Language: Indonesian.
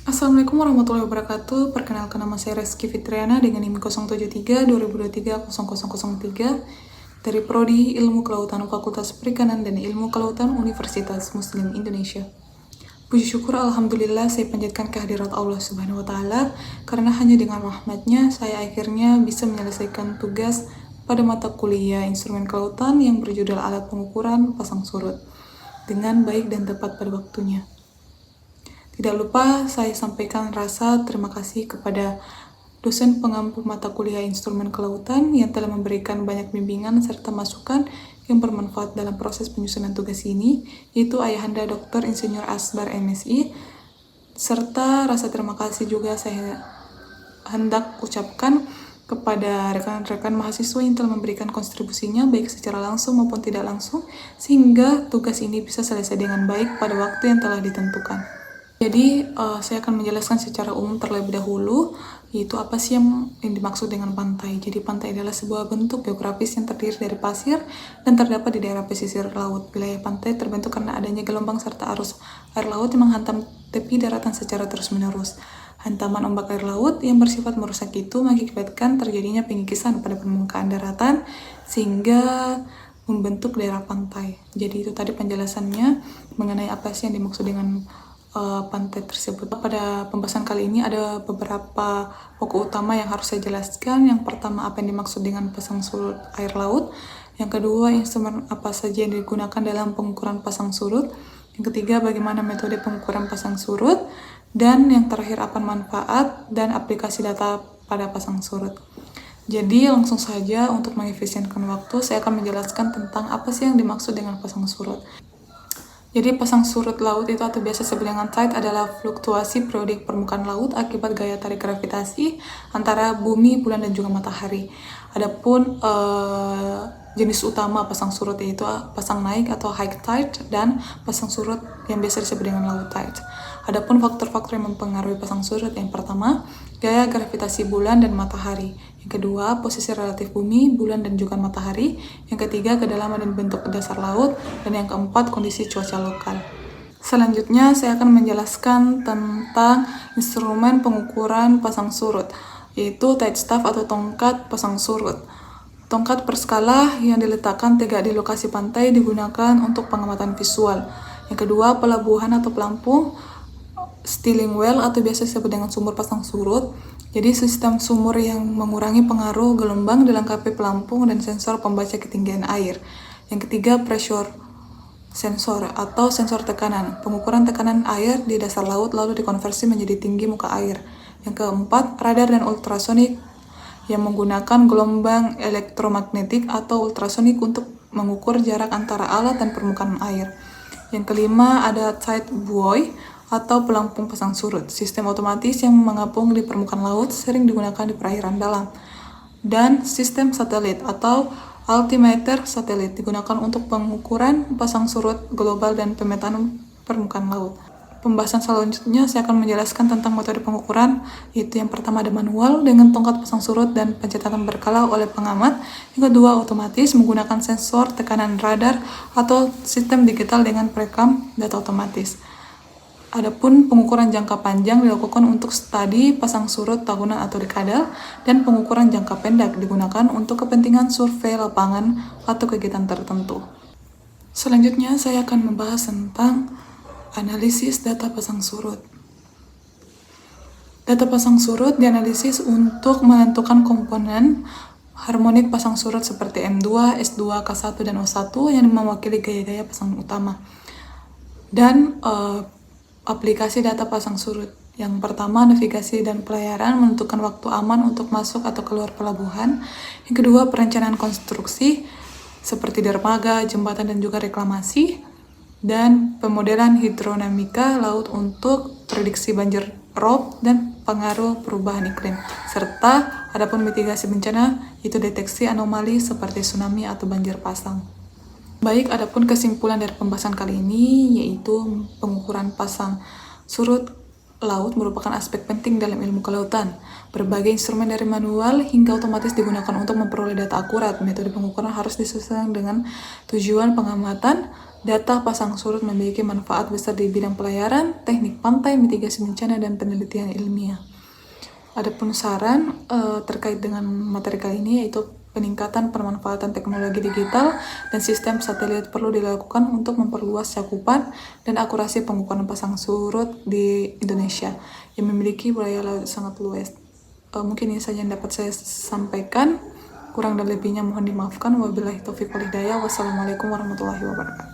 Assalamualaikum warahmatullahi wabarakatuh. Perkenalkan, nama saya Reski Fitriana dengan NIM 073 2023 0003 dari Prodi Ilmu Kelautan Fakultas Perikanan dan Ilmu Kelautan Universitas Muslim Indonesia. Puji syukur alhamdulillah saya panjatkan kehadirat Allah Subhanahu wa taala karena hanya dengan rahmatnya saya akhirnya bisa menyelesaikan tugas pada mata kuliah Instrumen Kelautan yang berjudul Alat Pengukuran Pasang Surut dengan baik dan tepat pada waktunya. Tidak lupa saya sampaikan rasa terima kasih kepada dosen pengampu mata kuliah Instrumen Kelautan yang telah memberikan banyak bimbingan serta masukan yang bermanfaat dalam proses penyusunan tugas ini, yaitu Ayahanda Dr. Insinyur Asbar MSI, serta rasa terima kasih juga saya hendak ucapkan kepada rekan-rekan mahasiswa yang telah memberikan kontribusinya baik secara langsung maupun tidak langsung, sehingga tugas ini bisa selesai dengan baik pada waktu yang telah ditentukan. Jadi, saya akan menjelaskan secara umum terlebih dahulu, yaitu apa sih yang dimaksud dengan pantai. Jadi, pantai adalah sebuah bentuk geografis yang terdiri dari pasir dan terdapat di daerah pesisir laut. Wilayah pantai terbentuk karena adanya gelombang serta arus air laut yang menghantam tepi daratan secara terus-menerus. Hantaman ombak air laut yang bersifat merusak itu mengakibatkan terjadinya pengikisan pada permukaan daratan, sehingga membentuk daerah pantai. Jadi, itu tadi penjelasannya mengenai apa sih yang dimaksud dengan pantai tersebut. Pada pembahasan kali ini ada beberapa pokok utama yang harus saya jelaskan. Yang pertama, apa yang dimaksud dengan pasang surut air laut. Yang kedua, instrumen apa saja yang digunakan dalam pengukuran pasang surut. Yang ketiga, bagaimana metode pengukuran pasang surut. Dan yang terakhir, apa manfaat dan aplikasi data pada pasang surut. Jadi langsung saja untuk mengefisienkan waktu, saya akan menjelaskan tentang apa sih yang dimaksud dengan pasang surut. Jadi pasang surut laut itu atau biasa disebut dengan tide adalah fluktuasi periodik permukaan laut akibat gaya tarik gravitasi antara bumi, bulan, dan juga matahari. Adapun jenis utama pasang surut yaitu pasang naik atau high tide dan pasang surut yang biasa disebut dengan low tide. Adapun faktor-faktor yang mempengaruhi pasang surut, yang pertama, gaya gravitasi bulan dan matahari. Yang kedua, posisi relatif bumi, bulan, dan juga matahari. Yang ketiga, kedalaman dan bentuk dasar laut. Dan yang keempat, kondisi cuaca lokal. Selanjutnya, saya akan menjelaskan tentang instrumen pengukuran pasang surut, yaitu tide staff atau tongkat pasang surut. Tongkat berskala yang diletakkan tegak di lokasi pantai digunakan untuk pengamatan visual. Yang kedua, pelabuhan atau pelampung, steering well atau biasa disebut dengan sumur pasang surut. Jadi sistem sumur yang mengurangi pengaruh gelombang dilengkapi pelampung dan sensor pembaca ketinggian air. Yang ketiga, pressure sensor atau sensor tekanan. Pengukuran tekanan air di dasar laut lalu dikonversi menjadi tinggi muka air. Yang keempat, radar dan ultrasonik yang menggunakan gelombang elektromagnetik atau ultrasonik untuk mengukur jarak antara alat dan permukaan air. Yang kelima, ada tide buoy atau pelampung pasang surut, sistem otomatis yang mengapung di permukaan laut sering digunakan di perairan dalam. Dan sistem satelit atau altimeter satelit digunakan untuk pengukuran pasang surut global dan pemetaan permukaan laut. Pembahasan selanjutnya saya akan menjelaskan tentang metode pengukuran, yaitu yang pertama ada manual dengan tongkat pasang surut dan pencatatan berkala oleh pengamat. Yang kedua, otomatis menggunakan sensor tekanan radar atau sistem digital dengan perekam data otomatis. Adapun pengukuran jangka panjang dilakukan untuk studi pasang surut tahunan atau dekadal, dan pengukuran jangka pendek digunakan untuk kepentingan survei lapangan atau kegiatan tertentu. Selanjutnya saya akan membahas tentang analisis data pasang surut. Data pasang surut dianalisis untuk menentukan komponen harmonik pasang surut seperti M2, S2, K1, dan O1 yang mewakili gaya-gaya pasang utama. Dan aplikasi data pasang surut. Yang pertama, navigasi dan pelayaran menentukan waktu aman untuk masuk atau keluar pelabuhan. Yang kedua, perencanaan konstruksi seperti dermaga, jembatan, dan juga reklamasi. Dan pemodelan hidrodinamika laut untuk prediksi banjir rob dan pengaruh perubahan iklim. Serta adapun mitigasi bencana, yaitu deteksi anomali seperti tsunami atau banjir pasang. Baik, adapun kesimpulan dari pembahasan kali ini yaitu pengukuran pasang surut laut merupakan aspek penting dalam ilmu kelautan. Berbagai instrumen dari manual hingga otomatis digunakan untuk memperoleh data akurat. Metode pengukuran harus disesuaikan dengan tujuan pengamatan. Data pasang surut memiliki manfaat besar di bidang pelayaran, teknik pantai, mitigasi bencana, dan penelitian ilmiah. Adapun saran terkait dengan materi kali ini yaitu peningkatan pemanfaatan teknologi digital dan sistem satelit perlu dilakukan untuk memperluas cakupan dan akurasi pengukuran pasang surut di Indonesia yang memiliki wilayah laut sangat luas. Mungkin ini saja yang dapat saya sampaikan. Kurang dan lebihnya mohon dimaafkan. Wabillahi taufiq wal hidayah. Wassalamualaikum warahmatullahi wabarakatuh.